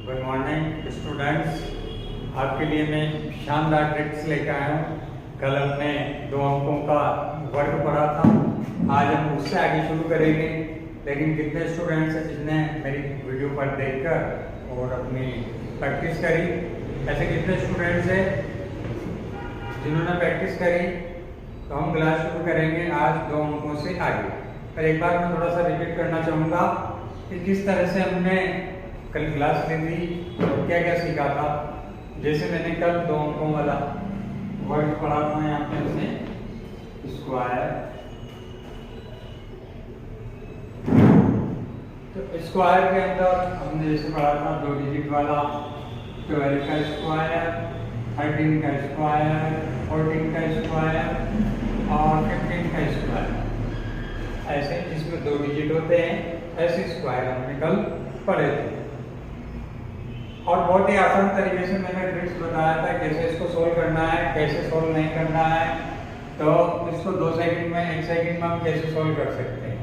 Good morning students. आपके लिए मैं शानदार ट्रिक्स लेकर आया हूँ। कल हमने 2 अंकों का वर्ग पढ़ा था, आज हम उससे आगे शुरू करेंगे। लेकिन कितने स्टूडेंट्स हैं जिसने मेरी वीडियो पर देखकर और अपनी प्रैक्टिस करी? ऐसे कितने स्टूडेंट्स हैं जिन्होंने प्रैक्टिस करी? तो हम क्लास शुरू करेंगे आज 2 अंकों से आगे। पर एक बार मैं थोड़ा सा रिपीट करना चाहूँगा कि किस तरह से हमने कल क्लास ली थी और क्या क्या सीखा था। जैसे मैंने कल 2 अंकों वाला वर्ड पढ़ा था, यहाँ पे हमने स्क्वायर, तो स्क्वायर के अंदर हमने जैसे पढ़ा था 2 डिजिट वाला 12 का स्क्वायर, 13 का स्क्वायर, 14 का स्क्वायर और 15 का स्क्वायर। ऐसे जिसमें 2 डिजिट होते हैं ऐसे स्क्वायर हमने कल पढ़े थे। और बहुत ही आसान तरीके से मैंने ट्रिक्स बताया था कैसे इसको सोल्व करना है, कैसे सोल्व नहीं करना है। तो इसको 2 सेकंड में 1 सेकंड में हम कैसे सोल्व कर सकते हैं।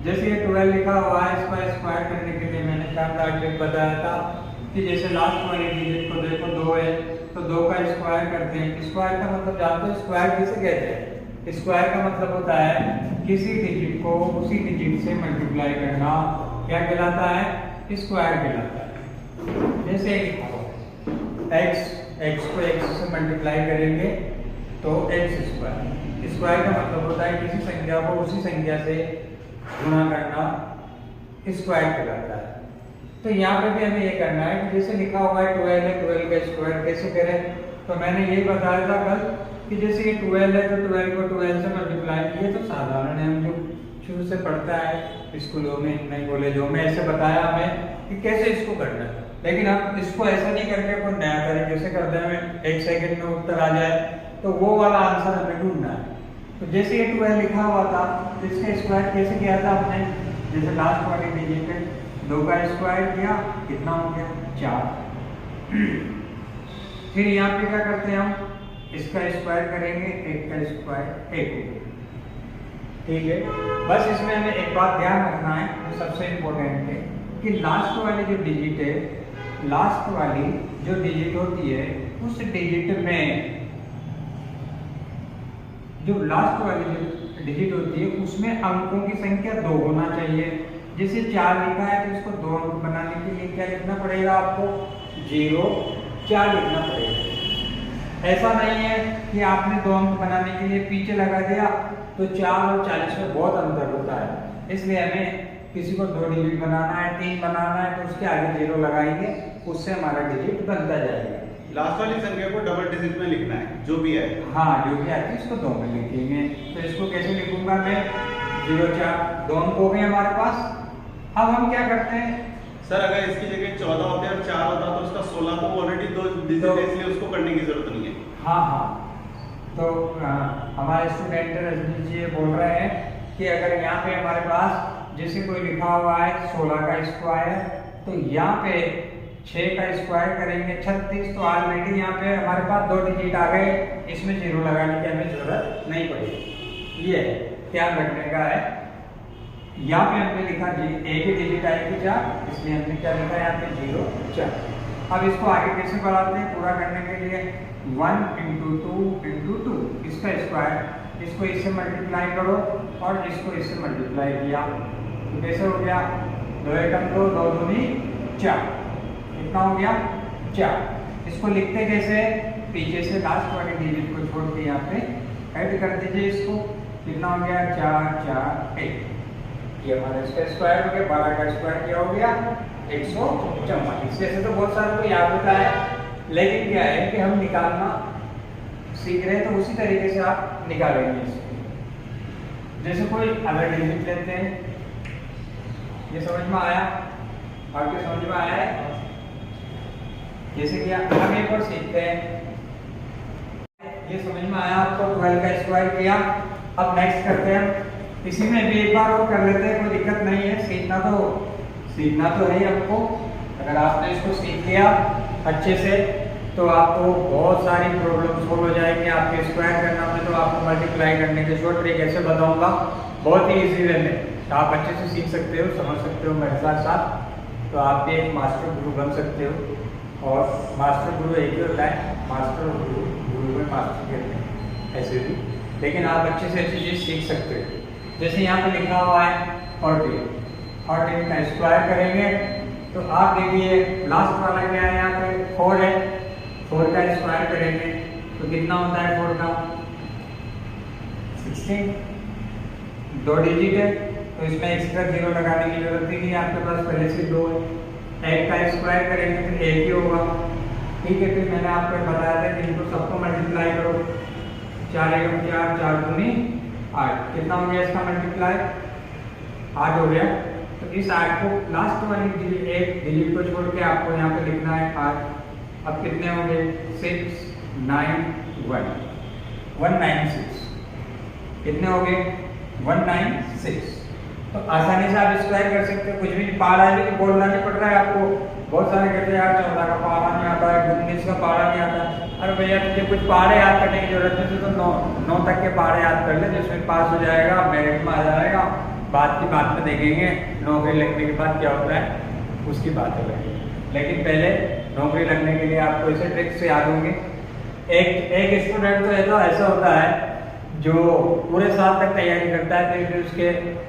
जैसे ये 12 लिखा हुआ है, इसको स्क्वायर करने के लिए मैंने शानदार ट्रिक बताया था कि जैसे लास्ट वाली डिजिट को देखो 2 है तो 2 का स्क्वायर करते हैं। स्क्वायर का मतलब जानते हो स्क्वायर किसे कहते हैं? स्क्वायर का मतलब होता है किसी डिजिट को उसी डिजिट से मल्टीप्लाई करना। क्या कहलाता है? स्क्वायर कहलाता है। जैसे x को x से मल्टीप्लाई करेंगे तो x स्क्वायर। स्क्वायर का मतलब होता है किसी संख्या को उसी संख्या से गुणा करना, स्क्वायर कहलाता है। तो यहाँ पे भी हमें ये करना है कि जैसे लिखा हुआ है 12 है, 12 का स्क्वायर कैसे करें? तो मैंने ये बताया था कल कि जैसे ये 12 है तो 12 को 12 से मल्टीप्लाई किए तो साधारण है, हम जो शुरू से पढ़ता है स्कूलों में नई कॉलेजों में ऐसे बताया हमें कि कैसे इसको करना है। लेकिन हम इसको ऐसा नहीं करके कोई नया तरीके से कर दें 1 सेकंड में उत्तर आ जाए, तो वो वाला आंसर हमें ढूंढना है। तो जैसे ये 12 लिखा हुआ था तो इसका स्क्वायर कैसे किया था हमने? जैसे लास्ट वाली डिजिट है 2 का स्क्वायर किया, कितना हो गया? 4। फिर यहाँ पे क्या करते हैं हम? इसका स्क्वायर करेंगे, 1 का स्क्वायर 1। ठीक है, बस इसमें हमें एक बात ध्यान रखना है जो सबसे इम्पोर्टेंट है कि लास्ट वाली जो डिजिट है, लास्ट वाली जो डिजिट होती है उस डिजिट में जो लास्ट वाली जो डिजिट होती है उसमें अंकों की संख्या 2 होना चाहिए। जैसे 4 लिखा है तो इसको 2 अंक बनाने के लिए क्या लिखना पड़ेगा आपको? 0 4 लिखना पड़ेगा। ऐसा नहीं है कि आपने 2 अंक बनाने के लिए पीछे लगा दिया तो 4 और 40 में बहुत अंतर होता है। इसलिए हमें किसी को 2 डिजिट बनाना है, 3 बनाना है तो उसके आगे 0 लगाएंगे, उससे हमारा डिजिट बनता जाएगा। लास्ट वाली संख्या को डबल डिजिट में लिखना है, जो भी है। हाँ, जो भी आती है इसको 2 में लिखेंगे। तो इसको कैसे लिखूंगा मैं? 0 4 2 अंक हो गए हमारे पास। अब हम क्या करते हैं सर, अगर इसकी जगह 14 होते और 4 होता तो उसका 16 तो ऑलरेडी 2 डिजिट है, इसलिए उसको करने की जरूरत नहीं है। हाँ, तो हमारे स्टूडेंट रजनी जी बोल रहे हैं कि अगर यहाँ पे हमारे पास जैसे कोई लिखा हुआ है 16 का स्क्वायर तो यहाँ पे 6 का स्क्वायर करेंगे 36, तो ऑलरेडी यहाँ पे हमारे पास 2 डिजिट आ गए, इसमें 0 लगाने की हमें जरूरत नहीं पड़ेगी। ये ध्यान रखने का है। यहाँ पे हमने लिखा जी एक ही डिजिट आएगी 4, इसलिए हमने क्या लिखा है यहाँ पे 0 4। अब इसको आगे कैसे बढ़ाते हैं पूरा करने के लिए? 1 × 2 × 2 इसका स्क्वायर, इसको इससे मल्टीप्लाई करो और इसको इससे मल्टीप्लाई किया तो कैसे हो गया? 2 एकम 2, 2 दूनी 4। कितना हो गया? 4। इसको लिखते कैसे? पीछे से लास्ट वाली डिजिट को छोड़ के यहाँ पे ऐड कर दीजिए इसको। कितना हो गया? 4 4 1। ये हमारा इसका स्क्वायर हो गया। 12 का स्क्वायर क्या हो गया? 144। ऐसे तो बहुत सारे को याद होता है, लेकिन क्या है कि हम निकालना सीख रहे हैं तो उसी तरीके से आप निकालेंगे इसको। जैसे कोई अगर डिजिट लेते हैं, ये समझ में आया? आपके समझ में आया है? जैसे कि हम एक और सीखते हैं, ये समझ में आया आपको? 12 का स्क्वायर किया। अब नेक्स्ट करते हैं, इसी में भी एक बार और कर लेते हैं, कोई दिक्कत नहीं है। सीखना तो है हमको। अगर आपने इसको सीख लिया अच्छे से तो आपको बहुत सारी प्रॉब्लम सोल्व हो जाएंगी। आपके स्क्वायर करना में तो आपको मल्टीप्लाई करने के शॉर्ट ट्रिक कैसे बताऊंगा, बहुत ही इजी वे में। तो आप अच्छे से सीख सकते हो, समझ सकते हो मेरे साथ साथ। तो आप भी एक मास्टर गुरु बन सकते हो। और मास्टर गुरु एक ही होता है, मास्टर और गुरु, गुरु में मास्टर कहते हैं ऐसे भी, लेकिन आप अच्छे से अच्छी चीज़ सीख सकते हो। जैसे यहाँ पे लिखा हुआ है 14 का स्क्वायर करेंगे तो आप देखिए लास्ट वाला क्या है, यहाँ पे 4 है, 4 का स्क्वायर करेंगे तो कितना होता है 4 का 16, 2 डिजिट है तो इसमें एक्स्ट्रा 0 लगाने की जरूरत नहीं है, आपके पास पहले से 2 है। 1 का स्क्वायर करेंगे तो 1 ही होगा, ठीक है। फिर मैंने आपको बताया था कि इनको सबको मल्टीप्लाई करो, 4 एकम 4, 4 दूनी 8, कितना हो गया इसका मल्टीप्लाई 8 हो गया। तो इस 8 को लास्ट वाली एक डिजिट को छोड़ के आपको यहाँ पे लिखना है 8। अब कितने हो गए 6, 9, 1, 196, कितने हो गए 196। तो आसानी से आप स्क्वायर कर सकते हो, कुछ भी पहाड़ा है बोलना नहीं पड़ रहा है आपको। बहुत सारे कहते हैं यार 14 का पहाड़ा नहीं आता है, 19 का पहाड़ा नहीं आता। अरे भैया तुझे कुछ पहाड़े याद करने की जरूरत नहीं, तो 9 तक के पहाड़े याद कर ले, जिसमें पास हो जाएगा, मेरिट में आ जाएगा। बात की बात में देखेंगे नौकरी लगने के बाद क्या होता है उसकी बात हो रही है, लेकिन पहले नौकरी लगने के लिए आपको ऐसे ट्रिक्स याद होंगे। एक स्टूडेंट तो ऐसा होता है जो पूरे साल तक तैयारी करता है फिर उसके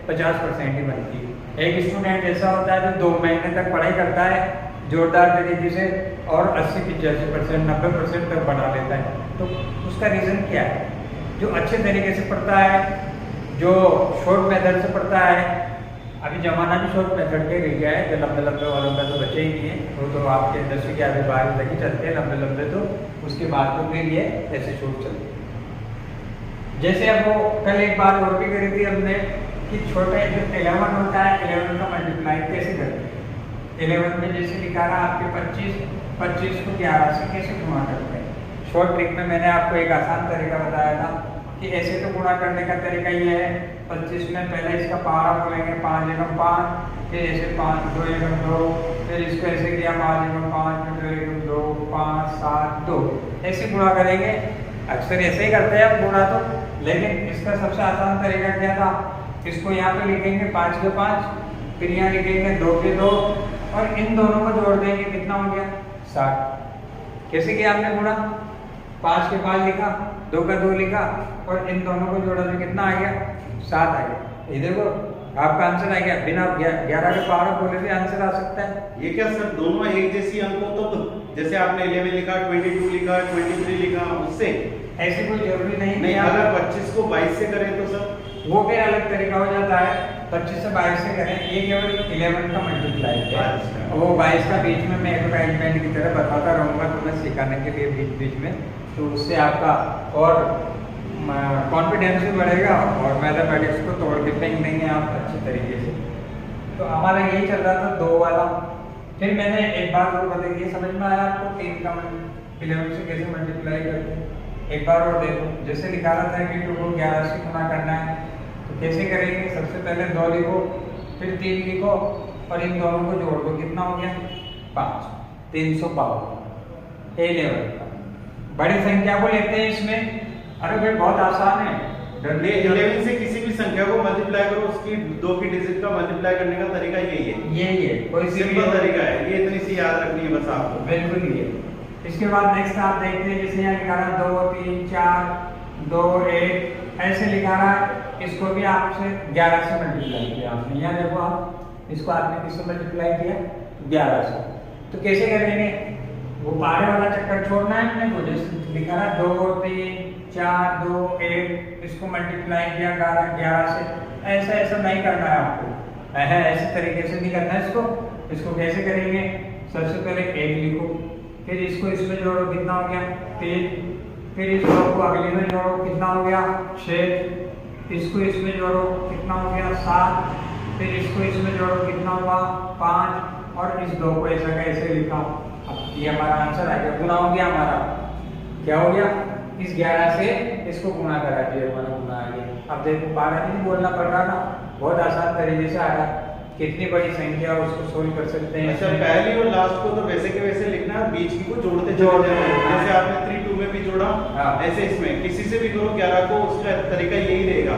50% ही बनती है। एक स्टूडेंट ऐसा होता है जो 2 महीने तक पढ़ाई करता है जोरदार तरीके से और 80-85%, 90% तक बढ़ा लेता है। तो उसका रीज़न क्या है? जो अच्छे तरीके से पढ़ता है, जो शॉर्ट मेथड से पढ़ता है। अभी ज़माना भी शॉर्ट मेथड के रह गया है, जो लंबे लंबे वालों का तो बचे ही नहीं है, वो तो आपके 10वीं 11वीं 12वीं तक ही चलते हैं लंबे लंबे, तो उसके बाद तो फिर ये ऐसे शॉर्ट चलते हैं। जैसे अब वो कल एक बात और भी करी थी हमने कि छोटे जो 11 होता है 11 का मल्टीप्लाई कैसे करते हैं। 11 में जैसे लिखा रहा आपके 25 को 11 से कैसे गुणा करते हैं। शॉर्ट ट्रिक में मैंने आपको एक आसान तरीका बताया था कि ऐसे तो गुणा करने का तरीका ये है, 25 में पहले इसका पहाड़ा बोलेंगे 5 एकम 5, फिर ऐसे 5 2 एकम 2, फिर इसको ऐसे किया 5 एकम 5, फिर 2 एकम 2, 5 7 2, ऐसे गुणा करेंगे। अक्सर ऐसे ही करते हैं अब गुणा तो, लेकिन इसका सबसे आसान तरीका क्या था, इसको यहाँ पे लिखेंगे 5 के 5, फिर यहाँ लिखेंगे 2 के 2 और इन दोनों को जोड़ देंगे, कितना हो गया 60। कैसे किया आपने गुणा, 5 के 5 लिखा, 2 का 2 लिखा और इन दोनों को जोड़ा तो कितना आ गया 7 आ गया। ये देखो आपका आंसर आ गया, बिना 11 के पहाड़ा बोले भी आंसर आ सकता है। ये क्या सर दोनों एक जैसी अंक हो तो जैसे आपने 11 लिखा, 22 लिखा, 23 लिखा, उससे ऐसे कोई जरूरी नहीं अगर 25 को 22 से करें तो सर वो फिर अलग तरीका हो जाता है। 25 से 22 से करें, ये केवल 11 का मल्टीप्लाई है। वो 22 का बीच में मैं एडवर्टाइजमेंट की तरह बताता रहूँगा तुम्हें सिखाने के लिए बीच बीच में, तो उससे आपका और कॉन्फिडेंस भी बढ़ेगा और मैथमेटिक्स को तोड़ के फेंक देंगे आप अच्छे तरीके से। तो हमारा यही चल रहा था 2 वाला। फिर मैंने एक बार और बताइए, समझ में आया आपको 3 का 11 से कैसे मल्टीप्लाई करते हैं? एक बार और देखो, जैसे लिखा रहा था कि 2 को 11 से गुणा करना है तो कैसे करेंगे। सबसे पहले 2 लिखो, फिर 3 लिखो और इन दोनों को जोड़ दो, कितना हो गया 5, 352। 11 बड़ी संख्या को लेते हैं इसमें। अरे भाई बहुत आसान है, 11 से किसी भी संख्या को मल्टीप्लाई करो, उसकी 2 की डिजिट का मल्टीप्लाई करने का तरीका यही है, कोई सिंपल तरीका है, ये इतनी सी याद रखनी है बस आपको। बिल्कुल ये। इसके बाद नेक्स्ट आप देखते हैं, जैसे यहाँ लिखा रहा 2 3 4 2 1 ऐसे लिखा रहा, इसको भी आपसे 11 से मल्टीप्लाई किया आपने। यहाँ देखो आप इसको आपने किससे मल्टीप्लाई किया 11 से। तो कैसे करेंगे, वो पहाड़े वाला चक्कर छोड़ना है अपने को। जैसे लिखा रहा 2 3 4 2 1, इसको मल्टीप्लाई किया 11 से, ऐसा नहीं करना है आपको, ऐसे तरीके से नहीं करना है इसको कैसे करेंगे, सबसे पहले 1 लिखो, फिर इसको इसमें जोड़ो, कितना हो गया 3, फिर इस 2 को अगले में जोड़ो, कितना हो गया 6, इसको इसमें जोड़ो, कितना हो गया 7, फिर इसको इसमें जोड़ो, कितना हुआ 5 और इस 2 को ऐसा का ऐसे लिखा। अब ये हमारा आंसर आ गया, गुना हो गया हमारा, क्या हो गया, इस 11 से इसको गुना करा दिया, हमारा गुना आ गया। अब देखो 12 नहीं बोलना पड़ रहा ना, बहुत आसान तरीके से आ रहा, कितनी बड़ी संख्या उसको सोल्व कर सकते हैं। अच्छा, पहली और लास्ट को तो वैसे के वैसे लिखना है, बीच की को जोड़ते जैसे आपने 3 2 में भी जोड़ा, ऐसे इसमें किसी से भी करो 11 को, उसका तरीका यही रहेगा।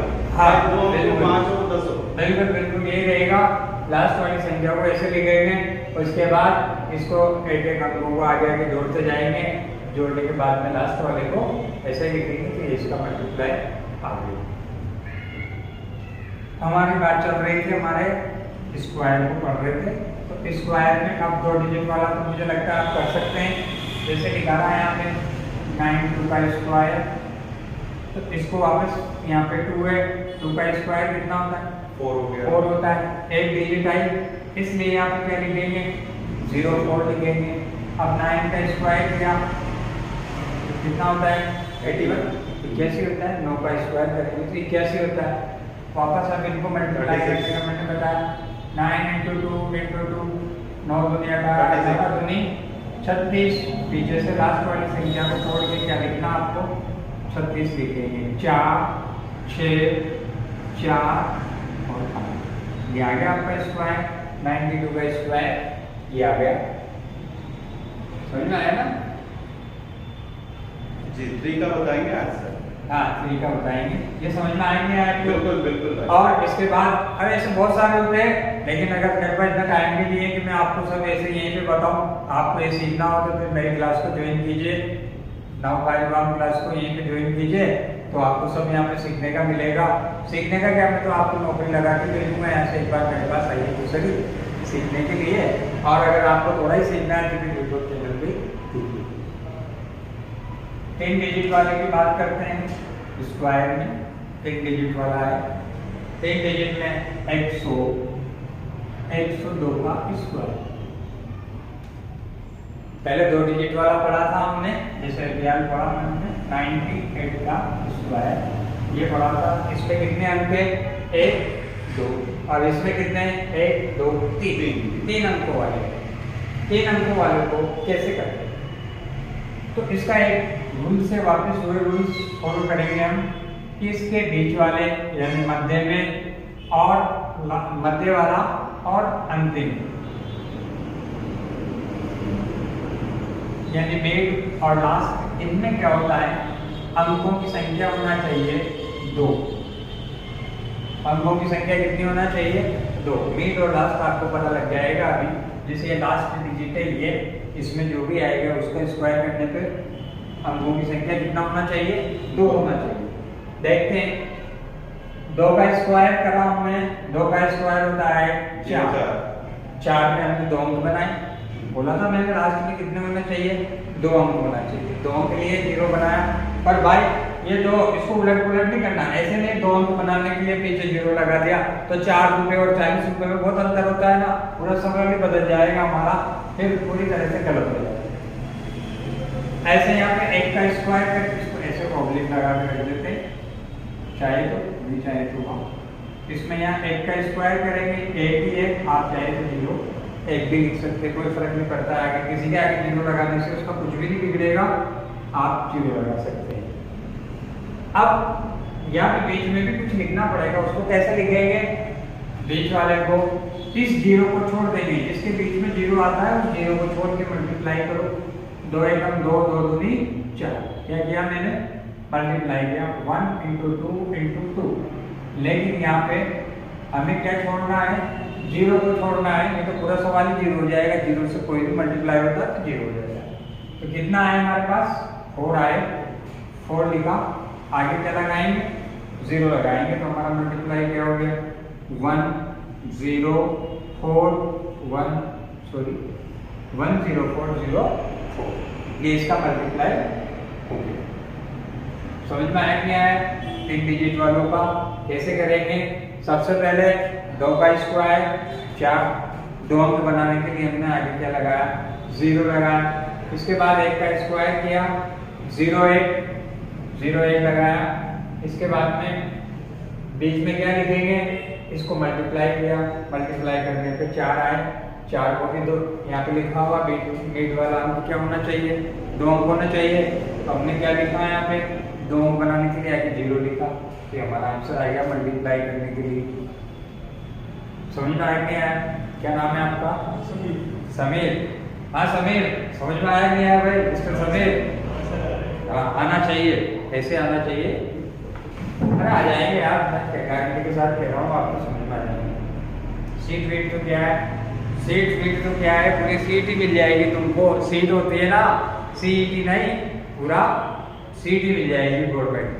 2 5 और 10 बिल्कुल यही रहेगा। लास्ट वाली संख्या को ऐसे लिखेंगे उसके बाद इसको एक एक अंकों को आगे आगे जोड़ते जाएंगे, जोड़ने के बाद में लास्ट वाले को ऐसे ही लिखेंगे कि इसका मल्टीप्लाई आ गया। हमारी बात चल रही थी हमारे स्क्वायर को पढ़ रहे थे, तो स्क्वायर में अब 2 डिजिट वाला तो मुझे लगता है आप कर सकते हैं। जैसे लिखा है यहाँ पे 9 2 का स्क्वायर, तो इसको वापस यहाँ पे 2 है, 2 का स्क्वायर कितना होता है 4 हो गया, 4 होता है, एक डिजिट आई, इसलिए यहाँ पे क्या लिखेंगे 0 4 लिखेंगे। अब 9 का स्क्वायर किया कितना होता है 81, 81 होता है। 9 का स्क्वायर करेंगे तो 81 होता है। वापस अब इनको मल्टीप्लाई करके मैंने बताया 9 × 2 × 2 9 दूनी 18 दूनी 36, पीछे से लास्ट वाली संख्या को छोड़ के क्या लिखना आपको 36 लिखेंगे। 4 6 4 और 5, ये आ गया आपका स्क्वायर। 92 का स्क्वायर ये आ गया, समझ में आया ना जी। 3 का बताएंगे आंसर? हाँ 3 का बताएंगे, ये समझ में आएंगे आपको? बिल्कुल बिल्कुल। और इसके बाद अरे ऐसे बहुत सारे होते हैं, लेकिन अगर मेरे पास इतना टाइम भी नहीं है कि मैं आपको सब ऐसे यहीं पे बताऊं, आपको ये सीखना हो तो फिर मेरी क्लास को ज्वाइन कीजिए, 951 क्लास को यहीं पे ज्वाइन कीजिए, तो आपको सब यहाँ पे सीखने का मिलेगा। सीखने का क्या, मैं तो आपको नौकरी लगा के दे दूंगा, यहाँ से एक बार मेरे पास आइए दूसरी सीखने के लिए। और अगर आपको थोड़ा ही सीखना है तो फिर यूट्यूब चैनल पे सीखिए। 3 डिजिट वाले की बात करते हैं। स्क्वायर में 3 डिजिट वाला है, 3 डिजिट में 102 का स्क्वायर। पहले 2 डिजिट वाला पढ़ा था हमने, जैसे रियल पढ़ा हमने 98 का स्क्वायर ये पढ़ा था। इसमें कितने अंक है 1 2, और इसमें कितने 1 2 3 अंकों वाले। 3 अंकों वाले को कैसे करते हैं, तो इसका एक रूल से वापस वही रूल्स फॉलो करेंगे हम कि इसके बीच वाले यानी मध्य में और मध्य वाला और अंतिम यानी मिड और लास्ट, इनमें क्या होता है अंकों की संख्या होना चाहिए 2। अंकों की संख्या कितनी होना चाहिए 2। मिड और लास्ट आपको पता लग जाएगा अभी, जैसे ये लास्ट डिजिट है ये, इसमें जो भी आएगा उसका स्क्वायर करने पे अंकों की संख्या कितना होना चाहिए 2 होना चाहिए। देखते हैं 2 का स्क्वायर करा हमने, 2 का स्क्वायर होता है 4 में हमने 2 अंक बनाए, बोला था मैंने लास्ट में कितने होना चाहिए 2 अंक होना चाहिए। 2 अंक के लिए 0 बनाया, पर भाई ये जो इसको उलट पुलट नहीं करना, ऐसे नहीं 2 अंक बनाने के लिए पीछे 0 लगा दिया तो 4 रुपए और 40 रुपए में बहुत अंतर होता है ना, पूरा समय भी बदल जाएगा हमारा, फिर पूरी तरह से गलत हो जाएगा। ऐसे यहाँ पे 1 का स्क्वायर करके इसको ऐसे ऑब्लिक लगा के रख देते हैं, चाहे तो भी चाहे तो हम इसमें यहाँ 1 का स्क्वायर करेंगे, 1 ही 1, आप चाहे तो 0 1 भी लिख सकते, कोई फर्क नहीं पड़ता है। आगे किसी के आगे 0 लगाने से उसका कुछ भी नहीं बिगड़ेगा, आप 0 लगा सकते हैं। अब यहाँ पे बीच में भी कुछ लिखना पड़ेगा, उसको कैसे लिखेंगे, बीच वाले को इस 0 को छोड़ देंगे, जिसके बीच में 0 आता है उस 0 को छोड़ के मल्टीप्लाई करो, 2 एकम 2 2 दूनी 4, क्या किया मैंने मल्टीप्लाई किया 1 × 2 × 2। लेकिन यहाँ पे हमें क्या छोड़ना है 0 को छोड़ना है, नहीं तो पूरा सवाल ही 0 हो जाएगा। 0 से कोई भी मल्टीप्लाई होता है तो 0 हो जाएगा। तो कितना आया हमारे पास 4 आए, 4 लिखा, आगे क्या लगाएंगे 0 लगाएंगे, तो हमारा मल्टीप्लाई क्या हो गया 1 0 4 1 सॉरी 1 0 4 0 4, ये इसका मल्टीप्लाई हो गया। समझ में आया क्या है 3 डिजिट वालों का कैसे करेंगे। सबसे पहले 2 का स्क्वायर 4, 2 अंक बनाने के लिए हमने आगे क्या लगाया 0 लगाया। इसके बाद 1 का स्क्वायर किया 0 1 लगाया। इसके बाद में बीच में क्या लिखेंगे, इसको मल्टीप्लाई किया, मल्टीप्लाई करने पे 4 आए, 4 को भी 2 यहाँ पे लिखा हुआ, बीच वाला अंक क्या होना चाहिए 2 अंक होना चाहिए। तो हमने क्या लिखा है यहाँ पे 2 अंक बनाने के लिए आगे 0 लिखा, तो हमारा आंसर आएगा मल्टीप्लाई करने के लिए। समझ में आया क्या है, क्या नाम है आपका समीर। हाँ समीर, समझ में आया नहीं आया भाई मिस्टर समीर। हाँ आना चाहिए, ऐसे आना चाहिए। अरे आ जाएंगे यार, मैं गारंटी के साथ कह रहा हूँ आपको समझ में आ जाएंगे। सीट वेट तो क्या है सीट तो क्या है, पूरी सीट ही मिल जाएगी तुमको। सीट होती है ना, सीईटी नहीं, पूरा सीट ही मिल जाएगी गवर्नमेंट,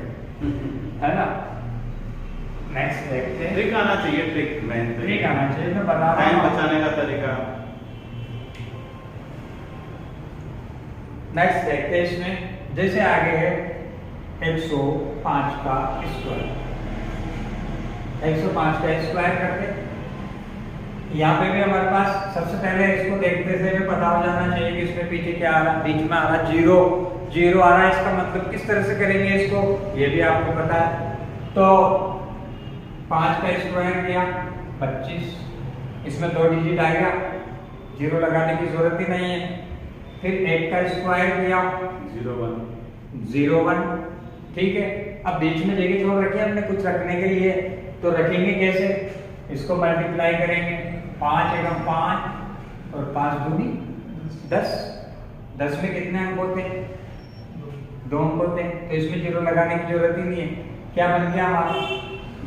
है ना। नेक्स्ट देखते हैं। ट्रिक आना चाहिए, ट्रिक आना चाहिए, मैं बता रहा टाइम हूँ बचाने का तरीका। नेक्स्ट देखते हैं इसमें। जैसे आगे है 105 का स्क्वायर, 105 का स्क्वायर करते हैं। यहाँ पे भी हमारे पास सबसे पहले इसको देखते से हमें पता हो जाना चाहिए कि इसमें पीछे क्या आ रहा है। बीच में आ रहा जीरो, जीरो आ रहा है, इसका मतलब किस तरह से करेंगे इसको, ये भी आपको पता है। तो 5 का स्क्वायर किया 25, इसमें 2 डिजिट आएगा, जीरो लगाने की जरूरत ही नहीं है। फिर 8 का स्क्वायर किया 0 1, ठीक है। अब बीच में जगह छोड़ रखी है हमने कुछ रखने के लिए, तो रखेंगे कैसे, इसको मल्टीप्लाई करेंगे। 5 एकम 5 और 5 दूनी 10, 10 में कितने अंक होते हैं, 2 अंक होते हैं, तो इसमें जीरो लगाने की जरूरत ही नहीं है। क्या बन गया हमारा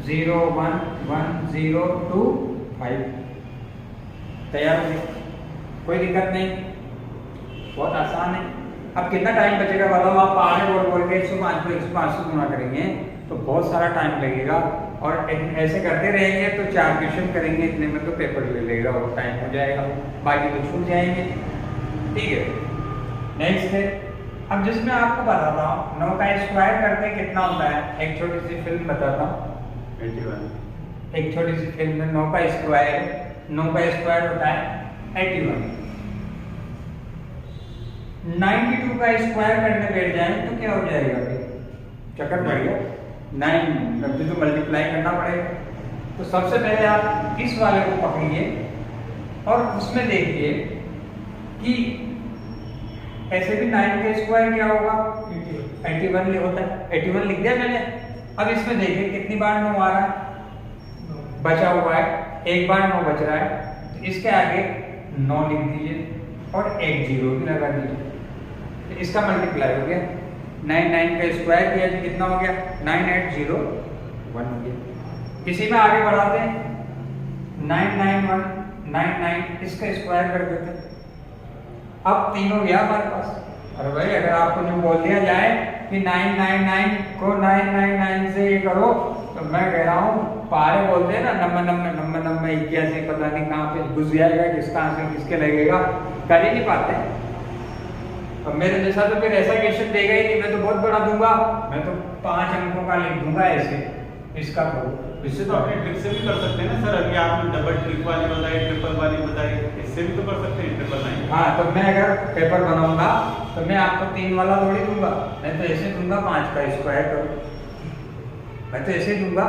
0 1 1 0 2 5, तैयार हो गया, कोई दिक्कत नहीं, बहुत आसान है। अब कितना टाइम बचेगा बताओ, आप आगे बोल के 105 को 105 से गुणा करेंगे तो बहुत सारा टाइम लगेगा, और ऐसे करते रहेंगे तो 4 क्वेश्चन करेंगे, इतने में तो पेपर ले लेगा और टाइम हो जाएगा, बाकी तो छूट जाएंगे, ठीक है। नेक्स्ट है, अब जिसमें आपको बताता हूँ 9 का स्क्वायर करते कितना होता है, एक छोटी सी फिल्म बताता हूँ। 81। एक छोटी सी फिल्म में 9 का स्क्वायर होता है 81। 92 का स्क्वायर करने बैठ जाए तो क्या हो जाएगा, चक्कर पड़ गया, 9 तो मल्टीप्लाई करना पड़ेगा। तो सबसे पहले आप इस वाले को पकड़िए और उसमें देखिए कि ऐसे भी 9 का स्क्वायर क्या होगा, 81 होता है, 81 लिख दिया मैंने। अब इसमें देखिए कितनी बार 9 आ रहा है, बचा हुआ है, एक बार 9 बच रहा है, तो इसके आगे 9 लिख दीजिए और एक 0 भी लगा दीजिए, तो इसका मल्टीप्लाई हो गया। 9 का स्क्वायर किया तो कितना हो गया, 9801 हो गया। इसी में आगे बढ़ाते हैं, 99199, इसका स्क्वायर कर देते हैं। अब 3 हो गया हमारे पास। अरे भाई अगर आपको जो बोल दिया जाए कि 999 को 999 से ये करो, तो मैं कह रहा हूँ पारे बोलते हैं ना, नम्बर 81, पता नहीं कहाँ पे घुस जाएगा, किसका आंसर किसके लगेगा, कर ही नहीं पाते। अब मेरे जैसा तो फिर ऐसा क्वेश्चन देगा ही नहीं, मैं तो बहुत बड़ा दूंगा, मैं तो 5 अंकों का लिख दूंगा ऐसे, इसका करो। इससे तो अपने ट्रिक से भी कर सकते हैं ना सर, अभी आपने डबल ट्रिक वाली बताई, ट्रिपल वाली बताई, इससे भी तो कर सकते हैं 999। हाँ, तो मैं अगर पेपर बनाऊंगा तो मैं आपको 3 वाला थोड़ी दूंगा, मैं तो ऐसे दूंगा 5 का स्क्वायर करो, मैं तो ऐसे दूंगा।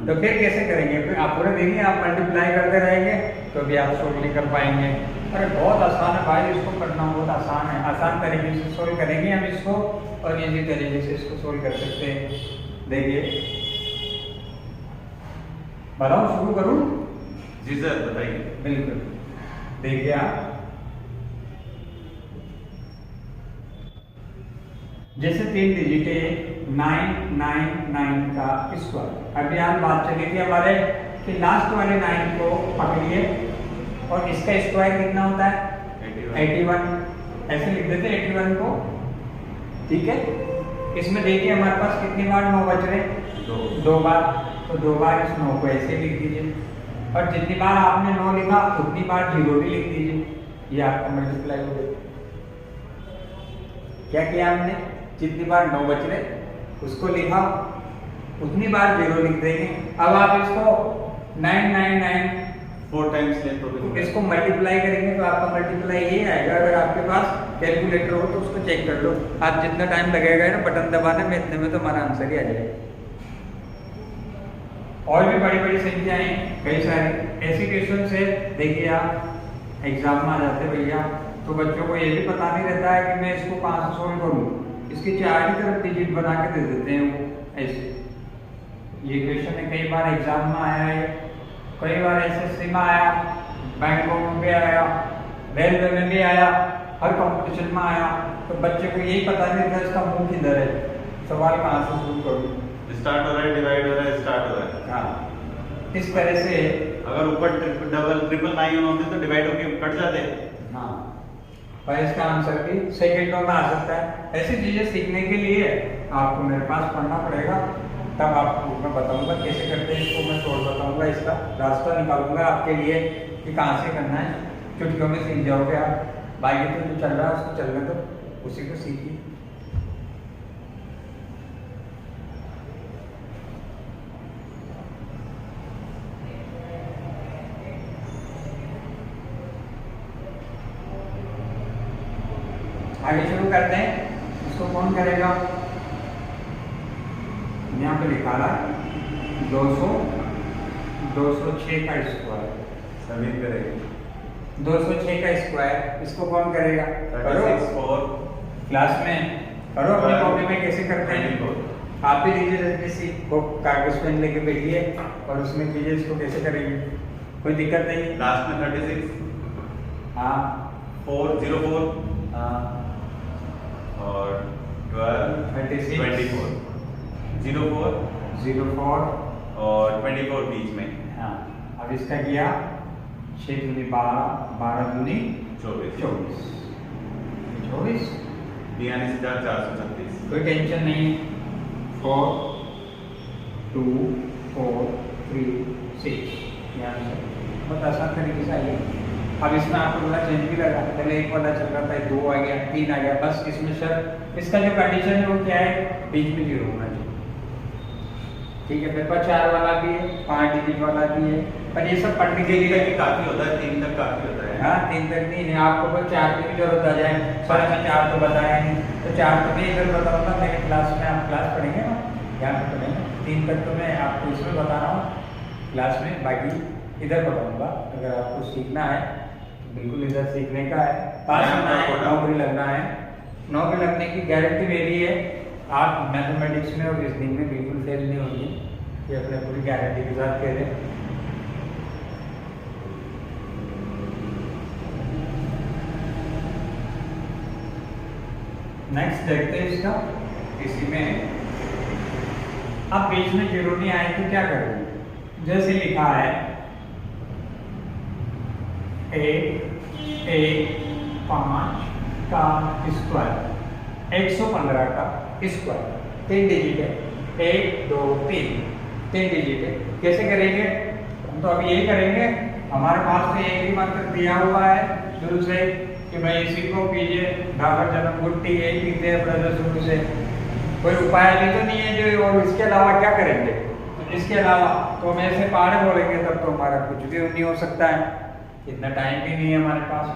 तो फिर कैसे करेंगे, फिर आप पूरे देंगे, आप मल्टीप्लाई करते रहेंगे तो भी आप सोल्व नहीं कर पाएंगे। अरे बहुत आसान है भाई, इसको करना बहुत आसान है, आसान तरीके से सोल्व करेंगे हम इसको, और इसी तरीके से इसको सोल्व कर सकते हैं। देखिए बताओ, शुरू करूं? जी सर बताइए। बिल्कुल, देखिए आप जैसे 3 डिजिट है 999 का स्क्वायर। अभी यहाँ बात चली थी हमारे कि लास्ट वाले 9 को पकड़िए और इसका स्क्वायर कितना होता है 81, ऐसे लिख देते हैं 81 को, ठीक है। इसमें देखिए हमारे पास कितनी बार 9 बच रहे, 2 बार, तो 2 बार इस 9 को ऐसे लिख दीजिए, और जितनी बार आपने 9 लिखा उतनी बार 0 भी लिख दीजिए, ये आपका मल्टीप्लाई हो गया। क्या किया हमने, जितनी बार 9 बच रहे उसको लिखा, उतनी बार 0 लिख देंगे। अब आप इसको 999 4 टाइम्स ले तो इसको मल्टीप्लाई करेंगे तो आपका मल्टीप्लाई ये आएगा। अगर आपके पास कैलकुलेटर हो तो उसको चेक कर लो, आप जितना टाइम लगेगा ना बटन दबाने में, इतने में तो हमारा आंसर ही आ जाएगा। और भी बड़ी बड़ी संख्याएं कई सारे ऐसे क्वेश्चन से देखिए आप एग्जाम में आ जाते भैया, तो बच्चों को ये भी पता नहीं रहता है कि मैं इसको कहाँ से सोल्व करूँ, इसके 4 ही तरफ डिजिट बना के दे देते हैं वो ऐसे। ये क्वेश्चन कई बार एग्जाम में आया है, कई बार एसएससी में आया, बैंकों में भी आया, रेलवे में भी आया, हर कंपटीशन में आया, तो बच्चे को यही पता नहीं रहता इसका मुंह किधर है, सवाल कहाँ से शुरू करूँ, स्टार्ट हो रहा है, डिवाइड हो रहा है, स्टार्ट हो रहा है। हाँ, इस तरह से अगर ऊपर डबल ट्रिपल 9 होते तो डिवाइड होके कट जाते। हाँ, पर इसका आंसर भी सेकंडों में आ सकता है। ऐसी चीजें सीखने के लिए आपको मेरे पास पढ़ना पड़ेगा, तब आपको मैं बताऊंगा कैसे करते हैं इसको। मैं सोच बताऊंगा, इसका रास्ता निकालूंगा आपके लिए कि कहाँ से करना है। चुटकियों में सीख जाओगे आप। बाकी तो जो चल रहा है उसको चलने दो, उसी को सीखिए। आगे शुरू करते हैं। इसको कौन करेगा? यहाँ पे लिखा रहा है 206 का स्क्वायर। सभी करेंगे 206 का स्क्वायर, इसको कौन करेगा? 36 4 क्लास में करो, अपनी कॉपी में कैसे करते हैं आप भी लीजिए। किसी को कागज पेन लेके बैठिए और उसमें कीजिए इसको कैसे करेंगे, कोई दिक्कत नहीं। लास्ट में 36 हाँ 404 हाँ और 12 36 24 04 04 और 24 बीच में। हाँ, अब इसका किया 6 दूनी 12, 12 दूनी 24 24। यानी से 436। कोई टेंशन नहीं। 4 2 4 3 6 यहाँ से बहुत आसान तरीके से आइए। अब इसमें आपको थोड़ा चेंज भी लगा, पहले एक वाला चल रहा था, 2 आ गया, 3 आ गया। बस इसमें सर इसका जो कंडीशन है वो क्या है? बीच में 0 होना चाहिए। ठीक है, मेरे पास 4 वाला भी है, 5 डिजिट वाला भी है, पर ये सब पढ़ने के लिए काफी होता है, 3 तक काफी होता है। हाँ 3 तक नहीं है, आपको बस 4 की भी जरूरत आ जाए। सर मैं 4 तो बताया नहीं, तो 4 तो मैं इधर बताऊंगा मेरे क्लास में। आप क्लास पढ़ेंगे ना, यहाँ पे पढ़ेंगे। 3 तक तो मैं आपको इसमें बता रहा हूँ क्लास में, बाकी इधर बताऊंगा। अगर आपको सीखना है तो बिल्कुल इधर सीखने का है। पास होना है, नौकरी लगना है। नौकरी लगने की गारंटी मेरी है। आप मैथमेटिक्स में और रीजनिंग में बिल्कुल फेल नहीं होंगे, ये अपने पूरी गारंटी के साथ कह रहे हैं। नेक्स्ट देखते हैं इसका। इसी में अब बीच में 0 नहीं आए तो क्या करेंगे? जैसे लिखा है 115 का स्क्वायर, 115 का स्क्वायर 3 डिजिट है। 1 2 3 डिजिट है। कैसे करेंगे? हम तो अभी यही करेंगे। हमारे पास तो एक ही मंत्र दिया हुआ है शुरू से कि भाई इसी को कीजिए, ढाबर जन्म गुट्टी यही पीते हैं ब्रदर शुरू से। कोई उपाय भी तो नहीं है जो, और इसके अलावा क्या करेंगे? इसके अलावा तो हम ऐसे पहाड़ बोलेंगे तब तो हमारा कुछ भी नहीं हो सकता है। इतना टाइम भी नहीं है हमारे पास।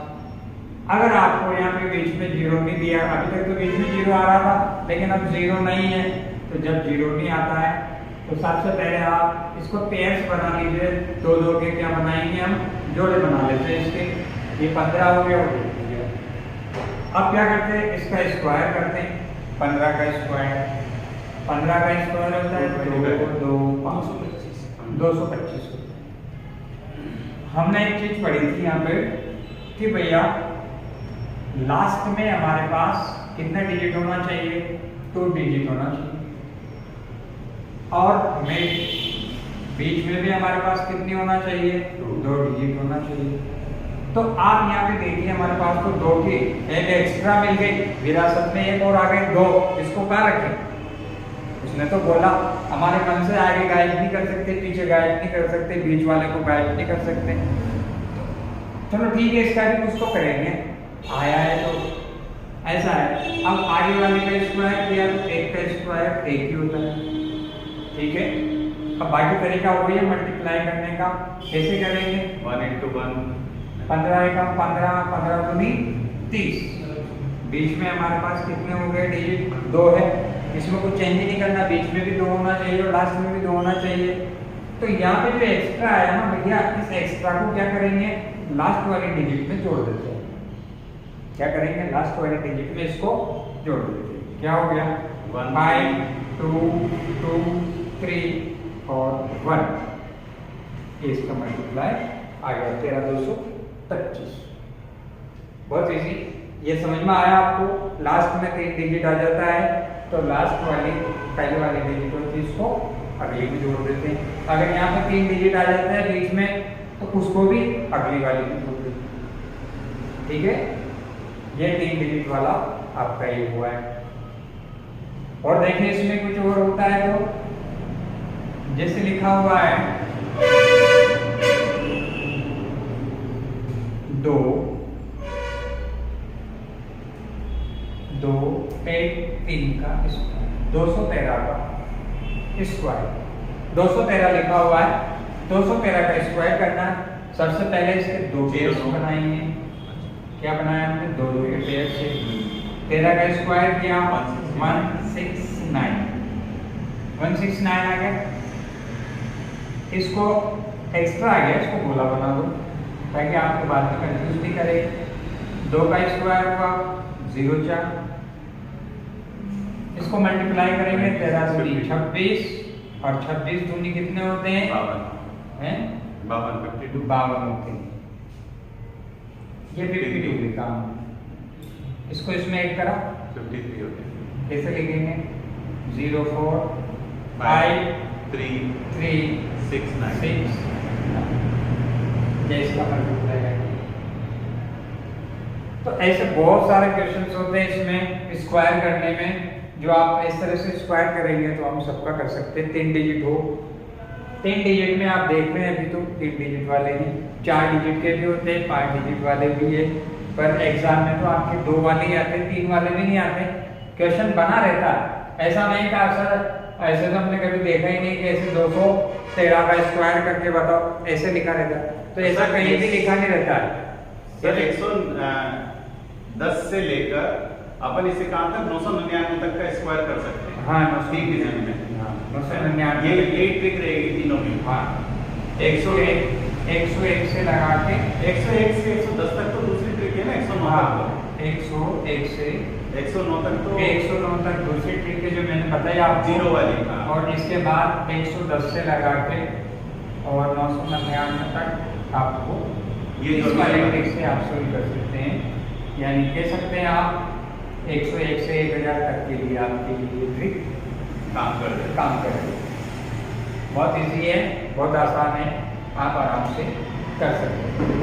अगर आपको यहाँ पे बीच में 0 नहीं दिया, अभी तक तो बीच में 0 आ रहा था, लेकिन अब 0 नहीं है, तो जब 0 नहीं आता है तो सबसे पहले आप इसको पेयर्स बना लीजिए। 2 2 के क्या बनाएंगे? हम जोड़े बना लेते हैं इसके। ये 15 हो गया। अब क्या करते हैं? इसका स्क्वायर करते हैं। 15 का स्क्वायर, 15 का स्क्वायर होता है 2 2 525 225। हमने एक चीज पढ़ी थी यहाँ पे कि भैया लास्ट में हमारे पास कितना डिजिट होना चाहिए? 2 डिजिट होना चाहिए। और बीच में भी हमारे पास कितनी होना चाहिए? 2 डिजिट होना चाहिए। तो आप यहाँ पे देखिए हमारे पास तो 2 की एक एक्स्ट्रा मिल गई, विरासत में एक और आ गई 2। इसको कहाँ रखें? उसने तो बोला हमारे मन से आगे गायब नहीं कर सकते, पीछे गायब नहीं कर सकते, बीच वाले को गायब नहीं कर सकते। चलो ठीक है, इसका भी कुछ तो करेंगे। आया है तो ऐसा है। अब आगे वाले का स्क्वायर किया तो 1 का स्क्वायर 1 ही होता है। ठीक है, अब बाकी तरीका हो गया मल्टीप्लाई करने का। कैसे करेंगे? 1 into 1 15 का 15, 15 दूनी 30। बीच में हमारे पास कितने हो गए डिजिट? 2 है। इसमें कुछ चेंज नहीं करना, बीच में भी 2 होना चाहिए और लास्ट में भी 2 होना चाहिए। तो यहाँ पे जो एक्स्ट्रा आया ना भैया, इस एक्स्ट्रा को क्या करेंगे? लास्ट वाले डिजिट में जोड़ देते हैं। क्या करेंगे? लास्ट वाले डिजिट में इसको जोड़ देते हैं। क्या हो गया? 5 2 2 3 और 1। इसका मल्टीप्लाई आ गया 13 225। बहुत इजी। ये समझ में आया आपको? लास्ट में 3 डिजिट आ जाता है तो लास्ट वाली पहले वाले डिजिट को इसको अगले में जोड़ देते हैं। अगर यहाँ पे 3 डिजिट आ जाता है बीच में तो उसको भी अगली वाली भी जोड़ देंगे। ठीक है, ये 3 डिजिट वाला आपका ये हुआ है। और देखिए इसमें कुछ और होता है तो जैसे लिखा हुआ है 2 2 8 3 का 213 का स्क्वायर, 213 लिखा हुआ है, 213 का स्क्वायर करना। सबसे पहले इसके 2 पेयर्स बनाएंगे। क्या बनाया हमने? 2 के पेयर से 13 का स्क्वायर किया 169, 169 आ गया। इसको एक्स्ट्रा आ गया, इसको गोला बना दो ताकि आपको बाद में कंफ्यूज नहीं करे। 2 का स्क्वायर हुआ 0 4, इसको मल्टीप्लाई करेंगे 13 दूनी 26 और 26 दूनी कितने होते हैं? 52 होते हैं। ये 52 भी काम। इसको इसमें ऐड करा 53 होते हैं। कैसे लिखेंगे? 0 4 5 3 6 9 इसका मल्टीप्लाई है। तो ऐसे बहुत सारे क्वेश्चंस होते हैं इसमें स्क्वायर करने में, जो आप इस तरह से स्क्वायर करेंगे तो हम सबका कर सकते हैं। 3 डिजिट हो, 3 डिजिट में आप देख रहे हैं अभी तो 3 डिजिट वाले ही, 4 डिजिट के भी होते हैं, 5 डिजिट वाले भी है। पर एग्जाम में तो आपके 2 वाले ही आते, 3 वाले भी नहीं आते। क्वेश्चन बना रहता है, ऐसा नहीं कि सर ऐसे तो हमने कभी देखा ही नहीं कि ऐसे 213 का स्क्वायर करके बताओ, ऐसे लिखा रहता है। तो ऐसा कहीं भी लिखा नहीं रहता है सर। 110 से लेकर अपन इसे कहाँ तक 999 तक का स्क्वायर कर सकते हैं। हाँ, 999 में। 999 ये ट्रिक रहेगी तीनों में। हाँ, 101 से लगा के 101 से 110 तक तो दूसरी ट्रिक है ना। 109 तक 101 से 109 तक तो 109 तक दूसरी ट्रिक है जो मैंने बताई आपको, 0 वाली। हाँ। और इसके बाद 110 से लगा के और 999 तक आपको ये इस वाले ट्रिक से आप सोल्व कर सकते हैं। यानी कह सकते हैं आप 101 से 1000 तक के लिए आपके लिए ट्रिक काम कर रही है। बहुत इजी है, बहुत आसान है, आप आराम से कर सकते हैं।